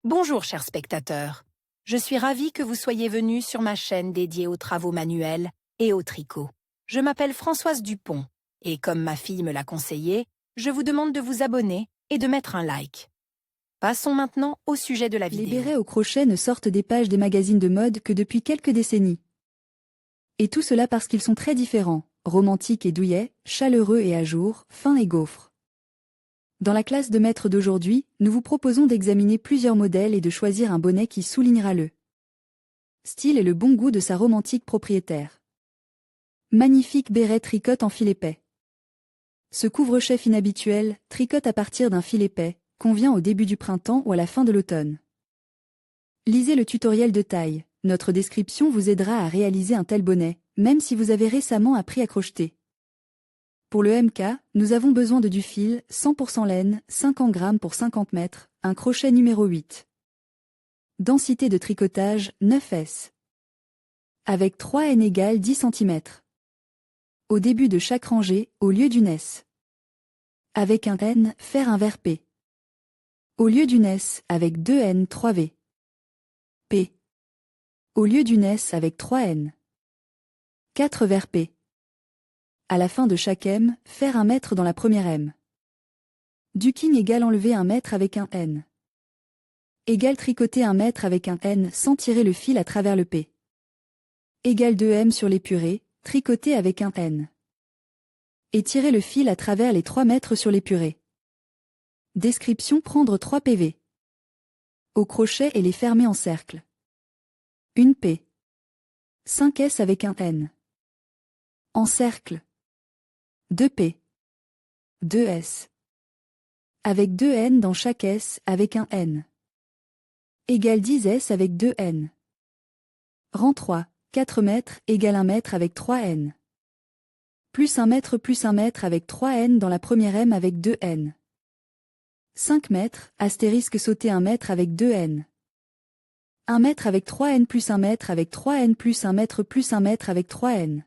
Bonjour chers spectateurs, je suis ravie que vous soyez venus sur ma chaîne dédiée aux travaux manuels et au tricot. Je m'appelle Françoise Dupont et comme ma fille me l'a conseillé, je vous demande de vous abonner et de mettre un like. Passons maintenant au sujet de la Les vidéo. bérets au crochet ne sortent des pages des magazines de mode que depuis quelques décennies. Et tout cela parce qu'ils sont très différents, romantiques et douillets, chaleureux et à jour, fins et gaufres. Dans la classe de maître d'aujourd'hui, nous vous proposons d'examiner plusieurs modèles et de choisir un bonnet qui soulignera le style et le bon goût de sa romantique propriétaire. Magnifique béret tricote en fil épais. Ce couvre-chef inhabituel, tricote à partir d'un fil épais, convient au début du printemps ou à la fin de l'automne. Lisez le tutoriel de taille, notre description vous aidera à réaliser un tel bonnet, même si vous avez récemment appris à crocheter. Pour le MK, nous avons besoin de du fil, 100% laine, 50 grammes pour 50 mètres, un crochet numéro 8. Densité de tricotage, 9S. Avec 3 N égale 10 cm. Au début de chaque rangée, au lieu d'une S. Avec un N, faire un vers P. Au lieu d'une S, avec 2 N, 3 V. P. Au lieu d'une S avec 3 N. 4 vers P. À la fin de chaque M, faire un mètre dans la première M. Duking égale enlever un mètre avec un N. Égale tricoter un mètre avec un N sans tirer le fil à travers le P. Égale 2M sur l'épuré, tricoter avec un N. Et tirer le fil à travers les 3 mètres sur l'épuré. Description: prendre 3 PV. Au crochet et les fermer en cercle. Une P. 5 S avec un N. En cercle. 2 P. 2 S. Avec 2 N dans chaque S avec un N. Égale 10 S avec 2 N. Rang 3, 4 mètres égale 1 mètre avec 3 N. Plus 1 mètre avec 3 N dans la première M avec 2 N. 5 mètres, astérisque sauter 1 mètre avec 2 N. 1 mètre avec 3 N plus 1 mètre avec 3 N plus 1 mètre plus 1 mètre avec 3 N.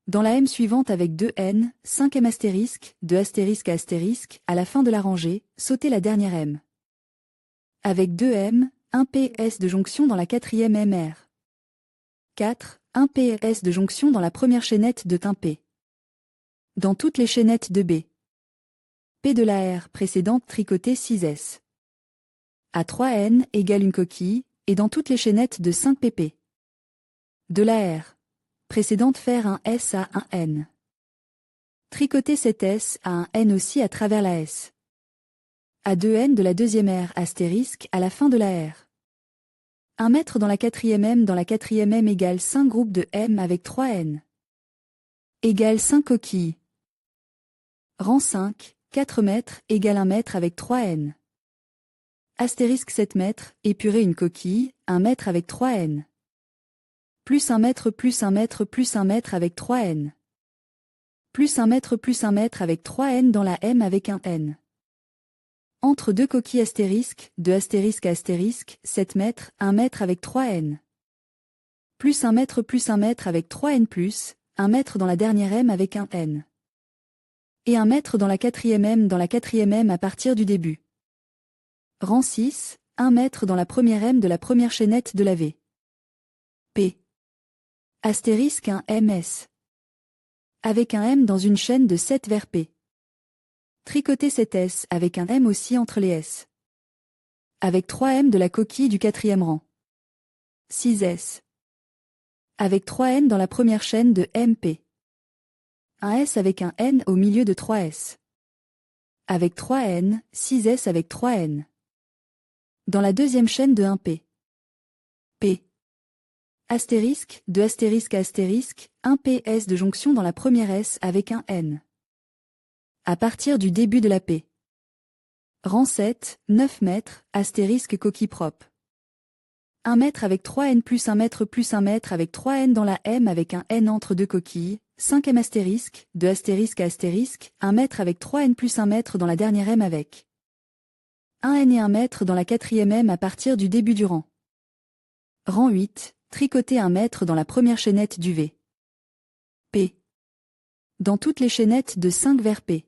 Dans la M suivante avec 2 N, 5 M astérisque, 2 astérisque à astérisque, à la fin de la rangée, sauter la dernière M. Avec 2 M, 1 PS de jonction dans la quatrième MR. 4, 1 PS de jonction dans la première chaînette de tin P. Dans toutes les chaînettes de B. P de la R précédente tricoter 6S. À 3 N égale une coquille, et dans toutes les chaînettes de 5 PP. De la R précédente faire un S à un N. Tricoter 7 S à un N aussi à travers la S. À 2 N de la deuxième R astérisque à la fin de la R. 1 mètre dans la quatrième M égale 5 groupes de M avec 3 N. Égale 5 coquilles. Rang 5, 4 mètres égale 1 mètre avec 3 N. Astérisque 7 mètres, épurer une coquille, 1 mètre avec 3 N. Plus 1 mètre plus 1 mètre plus 1 mètre avec 3 N. Plus 1 mètre avec 3 N dans la M avec un N. Entre deux coquilles astérisque, 2 astérisque à astérisque, 7 mètres, 1 mètre avec 3 N. Plus 1 mètre avec 3 N plus, 1 mètre dans la dernière M avec un N. Et 1 mètre dans la quatrième M à partir du début. Rang 6, 1 mètre dans la première M de la première chaînette de la V. P. Astérisque un MS. Avec un M dans une chaîne de 7 vers P. Tricoter 7 S avec un M aussi entre les S. Avec 3 M de la coquille du quatrième rang. 6 S. Avec 3 N dans la première chaîne de MP. Un S avec un N au milieu de 3 S. Avec 3 N, 6 S avec 3 N. Dans la deuxième chaîne de 1 P. P. Astérisque, 2 astérisque à astérisque, 1 PS de jonction dans la première S avec un N. À partir du début de la P. Rang 7, 9 mètres, astérisque coquille propre. 1 mètre avec 3 N plus 1 mètre avec 3 N dans la M avec un N entre deux coquilles, 5 M astérisque, 2 astérisque à astérisque, 1 mètre avec 3 N plus 1 mètre dans la dernière M avec 1 N et 1 mètre dans la quatrième M à partir du début du rang. Rang 8, tricoter 1 mètre dans la première chaînette du V. P. Dans toutes les chaînettes de 5 vers P.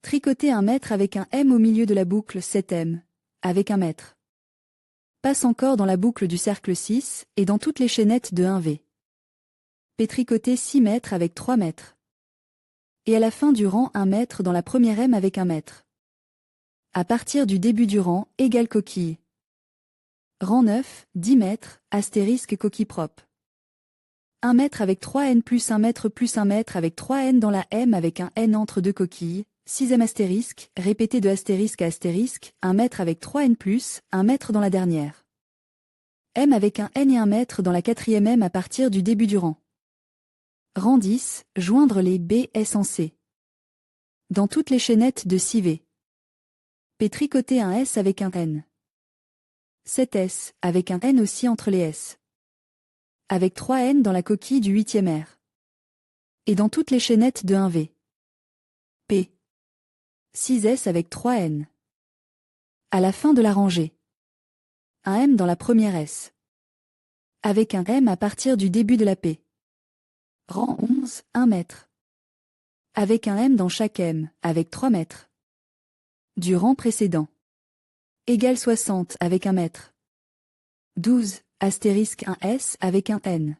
Tricoter 1 mètre avec un M au milieu de la boucle 7M. avec 1 mètre. Passe encore dans la boucle du cercle 6 et dans toutes les chaînettes de 1V. P tricoter 6 mètres avec 3 mètres. Et à la fin du rang 1 mètre dans la première M avec 1 mètre. À partir du début du rang, égale coquille. Rang 9, 10 mètres, astérisque coquille propre. 1 mètre avec 3 N plus 1 mètre plus 1 mètre avec 3 N dans la M avec un N entre deux coquilles. 6e astérisque, répété de astérisque à astérisque, 1 mètre avec 3 N plus, 1 mètre dans la dernière. M avec un N et 1 mètre dans la 4e M à partir du début du rang. Rang 10, joindre les B, S en C. Dans toutes les chaînettes de 6V. P tricoter un S avec un N. 7 S, avec un N aussi entre les S. Avec 3 N dans la coquille du 8e R. Et dans toutes les chaînettes de 1V. P. 6 S avec 3 N. À la fin de la rangée. Un M dans la première S. Avec un M à partir du début de la P. Rang 11, 1 mètre. Avec un M dans chaque M, avec 3 mètres. Du rang précédent. Égale 60 avec 1 mètre. 12, astérisque 1 S avec un N.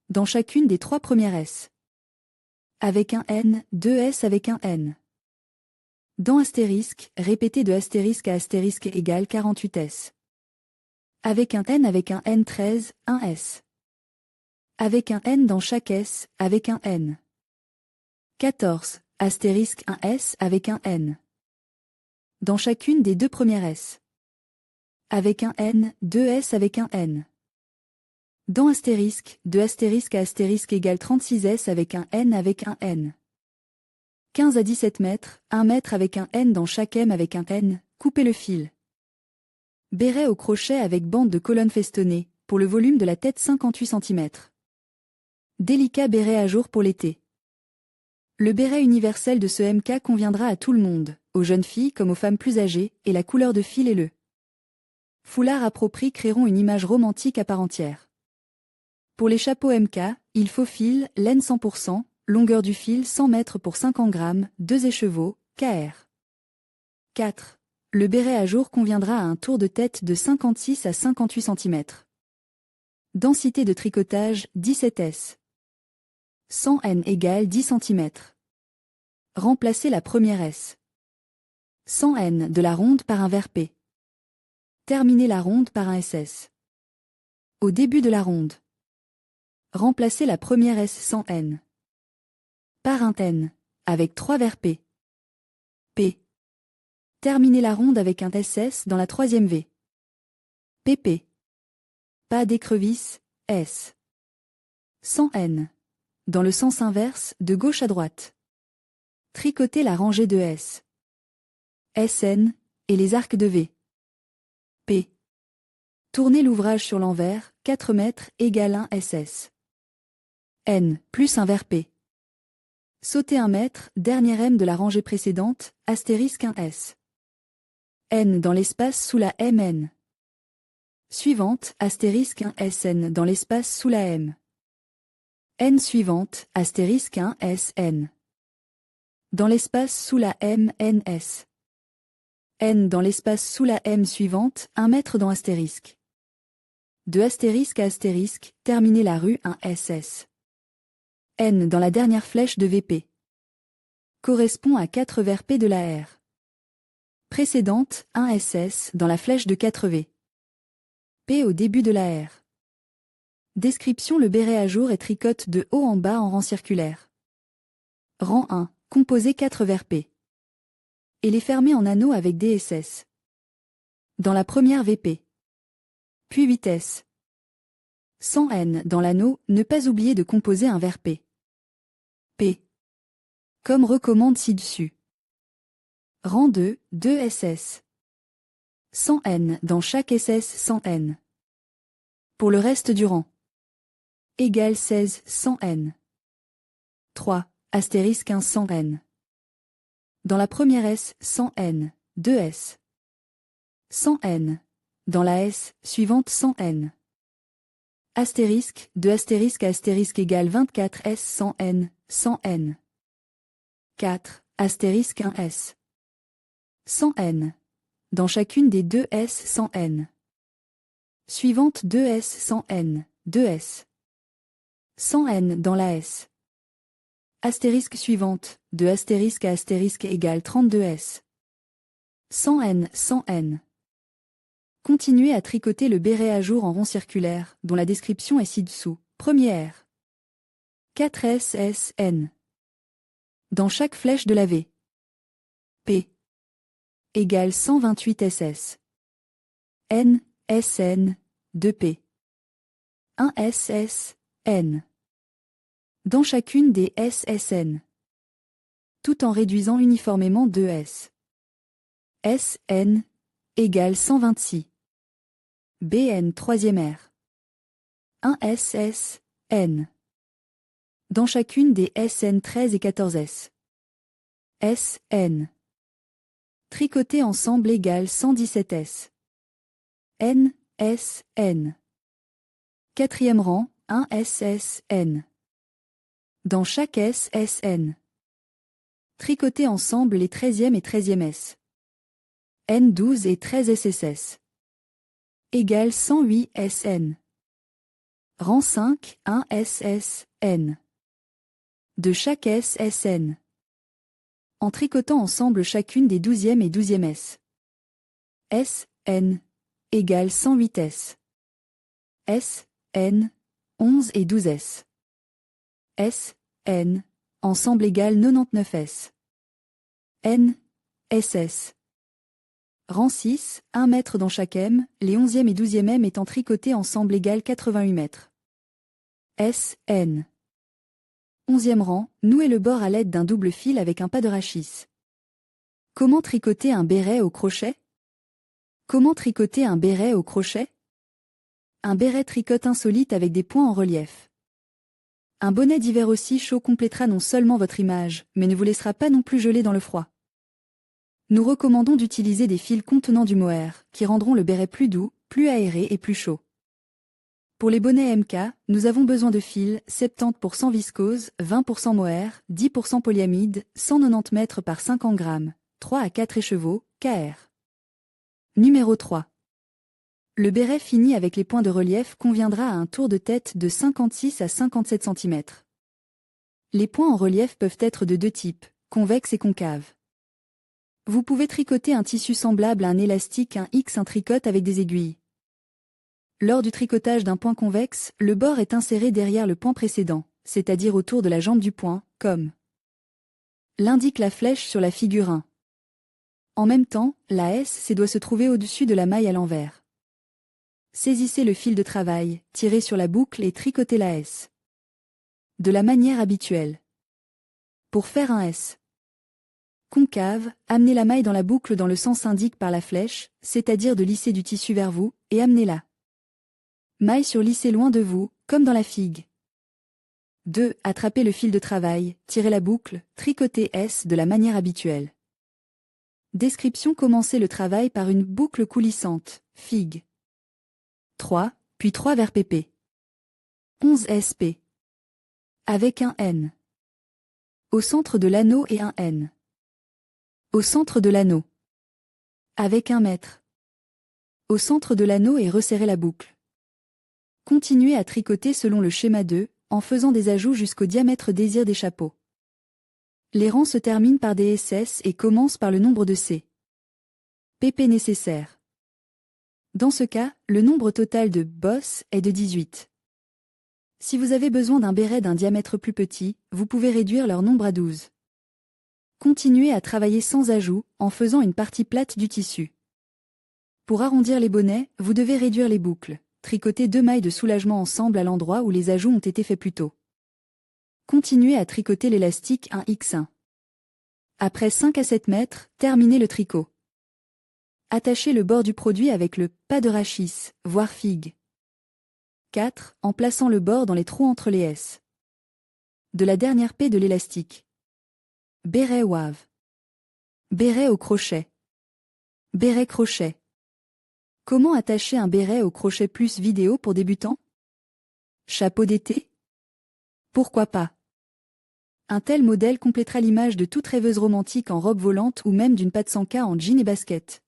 Dans chacune des 3 premières S. Avec un N, 2 S avec un N. Dans astérisque, répété de astérisque à astérisque égale 48 S. Avec un N avec un N 13, 1 S. Avec un N dans chaque S, avec un N. 14, astérisque 1 S avec un N. Dans chacune des 2 premières S. Avec un N, 2 S avec un N. Dans astérisque, de astérisque à astérisque égale 36 S avec un N avec un N. 15 à 17 mètres, 1 mètre avec un N dans chaque M avec un N, coupez le fil. Béret au crochet avec bande de colonne festonnée, pour le volume de la tête 58 cm. Délicat béret à jour pour l'été. Le béret universel de ce MK conviendra à tout le monde, aux jeunes filles comme aux femmes plus âgées, et la couleur de fil et le foulard approprié créeront une image romantique à part entière. Pour les chapeaux MK, il faut fil, laine 100%, longueur du fil 100 mètres pour 50 grammes, 2 écheveaux, KR. 4. Le béret à jour conviendra à un tour de tête de 56 à 58 cm. Densité de tricotage, 17 S. 100 N égale 10 cm. Remplacez la première S. 100 N de la ronde par un vert P. Terminez la ronde par un SS. Au début de la ronde. Remplacez la première S 100 N. Par un N, avec 3 vers P. P. Terminez la ronde avec un SS dans la 3e V. PP. Pas d'écrevisse, S. 100 N. Dans le sens inverse, de gauche à droite. Tricotez la rangée de S. SN, et les arcs de V. P. Tournez l'ouvrage sur l'envers, 4 mètres égale 1 SS. N, plus un vers P. Sautez 1 mètre, dernière M de la rangée précédente, astérisque 1 S. N dans l'espace sous la MN. Suivante, astérisque 1 SN dans l'espace sous la M. N suivante, astérisque 1 SN. Dans l'espace sous la MNS. N dans l'espace sous la M suivante, 1 mètre dans astérisque. De astérisque à astérisque, terminez la rue 1 SS. N dans la dernière flèche de VP. Correspond à 4 vers P de la R. Précédente, 1 SS dans la flèche de 4V. P au début de la R. Description: le béret à jour est tricote de haut en bas en rang circulaire. Rang 1, composé 4 vers P. Et les fermer en anneau avec DSS. Dans la première VP. Puis 8 S. 100 N dans l'anneau, ne pas oublier de composer un vers P. P. Comme recommande ci-dessus. Rang 2, 2 SS. 100 N dans chaque SS 100 N. Pour le reste du rang. Égale 16 100 N. 3, astérisque 1 100 N. Dans la première S, 100 N, 2 S. 100 N. Dans la S, suivante 100 N. Astérisque, de astérisque à astérisque égale 24 S 100 N, 100 N. 4, astérisque 1 S. 100 N. dans chacune des 2 S sans N. Suivante 2 S sans N, 2 S. Sans N dans la S. Astérisque suivante, de astérisque à astérisque égale 32 S. Sans N, sans N. Continuez à tricoter le béret à jour en rond circulaire, dont la description est ci-dessous. Premier R. 4 S, S, N. Dans chaque flèche de la V. P. Égale 128 SS. N, SN, 2P. 1 SS, N. Dans chacune des SSN. Tout en réduisant uniformément 2 S. SN égale 126. BN troisième R. 1 SS, N. Dans chacune des SN 13 et 14S. SN. Tricoter ensemble égale 117 S. N, S, N. Quatrième rang, 1 SS, N. Dans chaque S, SN. Tricoter ensemble les 13e et 13e S. N12 et 13 SSS. Égale 108 SN. Rang 5, 1 SS, N. De chaque S, SN. En tricotant ensemble chacune des 12e et 12e S. S, N. Égale 108 S. S, N. 11 et 12 S. S, N. Ensemble égale 99 S. N, SS. Rang 6, 1 mètre dans chaque M, les 11e et 12e M étant tricotés ensemble égale 88 mètres. S, N. 11e rang, nouez le bord à l'aide d'un double fil avec un pas de rachis. Comment tricoter un béret au crochet? Comment tricoter un béret au crochet? Un béret tricote insolite avec des points en relief. Un bonnet d'hiver aussi chaud complétera non seulement votre image, mais ne vous laissera pas non plus geler dans le froid. Nous recommandons d'utiliser des fils contenant du mohair, qui rendront le béret plus doux, plus aéré et plus chaud. Pour les bonnets MK, nous avons besoin de fils 70% viscose, 20% mohair, 10% polyamide, 190 mètres par 50 grammes, 3 à 4 écheveaux, KR. Numéro 3. Le béret fini avec les points de relief conviendra à un tour de tête de 56 à 57 cm. Les points en relief peuvent être de deux types, convexe et concave. Vous pouvez tricoter un tissu semblable à un élastique, un X, un tricote avec des aiguilles. Lors du tricotage d'un point convexe, le bord est inséré derrière le point précédent, c'est-à-dire autour de la jambe du point, comme l'indique la flèche sur la figure 1. En même temps, la S doit se trouver au-dessus de la maille à l'envers. Saisissez le fil de travail, tirez sur la boucle et tricotez la S. De la manière habituelle. Pour faire un S concave, amenez la maille dans la boucle dans le sens indiqué par la flèche, c'est-à-dire de lisser du tissu vers vous, et amenez-la. Maille sur lissée loin de vous, comme dans la figue. 2. Attrapez le fil de travail, tirez la boucle, tricotez S de la manière habituelle. Description: commencez le travail par une boucle coulissante, figue. 3, puis 3 vers PP. 11 SP. Avec un N. Au centre de l'anneau et un N. Au centre de l'anneau. Avec 1 mètre. Au centre de l'anneau et resserrez la boucle. Continuez à tricoter selon le schéma 2, en faisant des ajouts jusqu'au diamètre désir des chapeaux. Les rangs se terminent par des SS et commencent par le nombre de C. PP nécessaire. Dans ce cas, le nombre total de bosses est de 18. Si vous avez besoin d'un béret d'un diamètre plus petit, vous pouvez réduire leur nombre à 12. Continuez à travailler sans ajout, en faisant une partie plate du tissu. Pour arrondir les bonnets, vous devez réduire les boucles. Tricotez 2 mailles de soulagement ensemble à l'endroit où les ajouts ont été faits plus tôt. Continuez à tricoter l'élastique 1x1. Après 5 à 7 mètres, terminez le tricot. Attachez le bord du produit avec le pas de rachis, voire figue. 4. En plaçant le bord dans les trous entre les S. De la dernière P de l'élastique. Béret wave. Béret au crochet. Béret crochet. Comment attacher un béret au crochet plus vidéo pour débutants? Chapeau d'été? Pourquoi pas? Un tel modèle complétera l'image de toute rêveuse romantique en robe volante ou même d'une patte sans cas en jean et basket.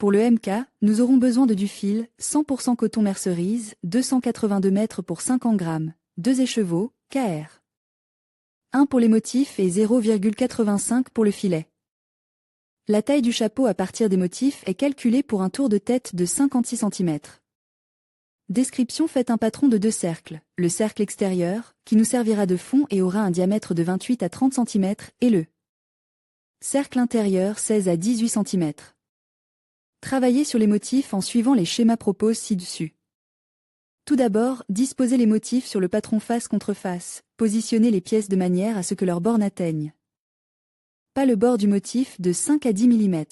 Pour le MK, nous aurons besoin de du fil, 100% coton mercerise, 282 mètres pour 50 grammes, 2 écheveaux, KR. 1 pour les motifs et 0,85 pour le filet. La taille du chapeau à partir des motifs est calculée pour un tour de tête de 56 cm. Description: faites un patron de 2 cercles, le cercle extérieur, qui nous servira de fond et aura un diamètre de 28 à 30 cm, et le cercle intérieur 16 à 18 cm. Travaillez sur les motifs en suivant les schémas proposés ci-dessus. Tout d'abord, disposez les motifs sur le patron face contre face, positionnez les pièces de manière à ce que leur bord n'atteigne pas le bord du motif de 5 à 10 mm.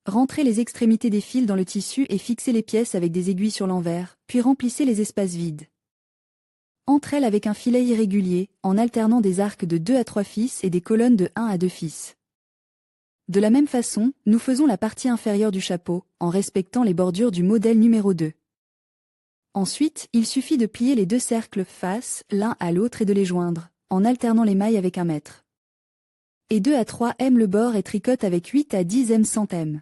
Rentrez les extrémités des fils dans le tissu et fixez les pièces avec des aiguilles sur l'envers, puis remplissez les espaces vides entre elles avec un filet irrégulier, en alternant des arcs de 2 à 3 fils et des colonnes de 1 à 2 fils. De la même façon, nous faisons la partie inférieure du chapeau, en respectant les bordures du modèle numéro 2. Ensuite, il suffit de plier les 2 cercles face, l'un à l'autre et de les joindre, en alternant les mailles avec 1 mètre. Et 2 à 3 m le bord et tricote avec 8 à 10 m cent m.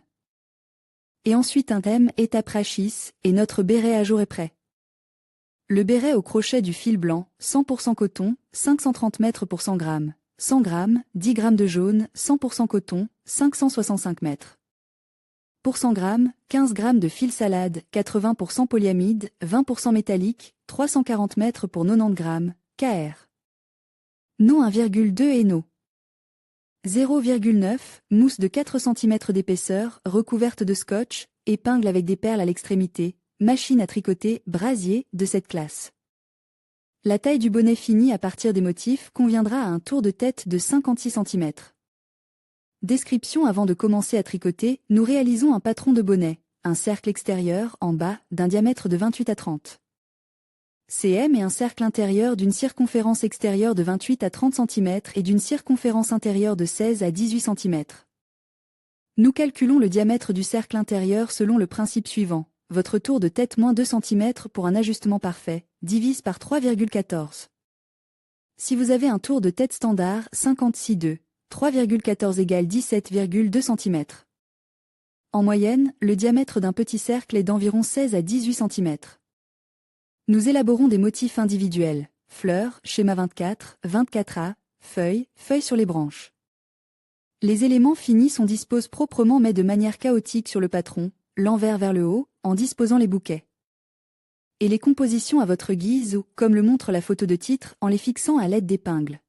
Et ensuite un m étape rachis, et notre béret à jour est prêt. Le béret au crochet du fil blanc, 100% coton, 530 mètres pour 100 grammes. 100 grammes, 10 grammes de jaune, 100% coton, 565 mètres. Pour 100 grammes, 15 grammes de fil salade, 80% polyamide, 20% métallique, 340 mètres pour 90 grammes, KR. No 1,2 et No 0,9, mousse de 4 cm d'épaisseur, recouverte de scotch, épingle avec des perles à l'extrémité, machine à tricoter, brasier, de cette classe. La taille du bonnet fini à partir des motifs conviendra à un tour de tête de 56 cm. Description: avant de commencer à tricoter, nous réalisons un patron de bonnet, un cercle extérieur, en bas, d'un diamètre de 28 à 30 cm et un cercle intérieur d'une circonférence extérieure de 28 à 30 cm et d'une circonférence intérieure de 16 à 18 cm. Nous calculons le diamètre du cercle intérieur selon le principe suivant. Votre tour de tête moins 2 cm pour un ajustement parfait, divise par 3,14. Si vous avez un tour de tête standard, 56,2, 3,14 égale 17,2 cm. En moyenne, le diamètre d'un petit cercle est d'environ 16 à 18 cm. Nous élaborons des motifs individuels, fleurs, schéma 24, 24A, feuilles, feuilles sur les branches. Les éléments finis sont disposés proprement mais de manière chaotique sur le patron, l'envers vers le haut, en disposant les bouquets. Et les compositions à votre guise ou, comme le montre la photo de titre, en les fixant à l'aide d'épingles.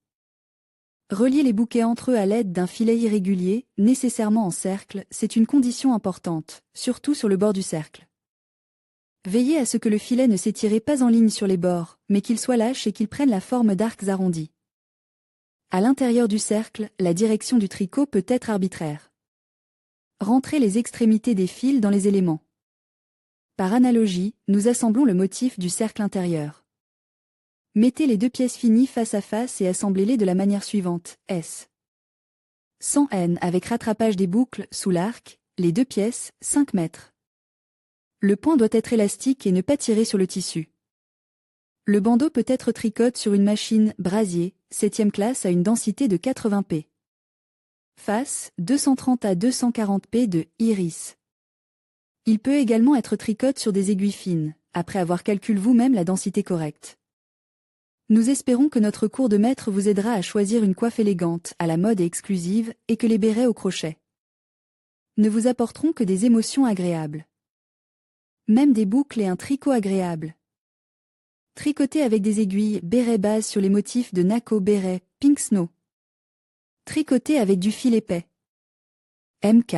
Relier les bouquets entre eux à l'aide d'un filet irrégulier, nécessairement en cercle, c'est une condition importante, surtout sur le bord du cercle. Veillez à ce que le filet ne s'étire pas en ligne sur les bords, mais qu'il soit lâche et qu'il prenne la forme d'arcs arrondis. À l'intérieur du cercle, la direction du tricot peut être arbitraire. Rentrez les extrémités des fils dans les éléments. Par analogie, nous assemblons le motif du cercle intérieur. Mettez les 2 pièces finies face à face et assemblez-les de la manière suivante, S. 100 N avec rattrapage des boucles, sous l'arc, les 2 pièces, 5 mètres. Le point doit être élastique et ne pas tirer sur le tissu. Le bandeau peut être tricoté sur une machine brasier, 7e classe à une densité de 80 p. Face, 230 à 240 p de iris. Il peut également être tricoté sur des aiguilles fines, après avoir calculé vous-même la densité correcte. Nous espérons que notre cours de maître vous aidera à choisir une coiffe élégante, à la mode et exclusive, et que les bérets au crochet ne vous apporteront que des émotions agréables. Même des boucles et un tricot agréable. Tricoter avec des aiguilles béret base sur les motifs de Nako béret, Pink Snow. Tricoter avec du fil épais. MK.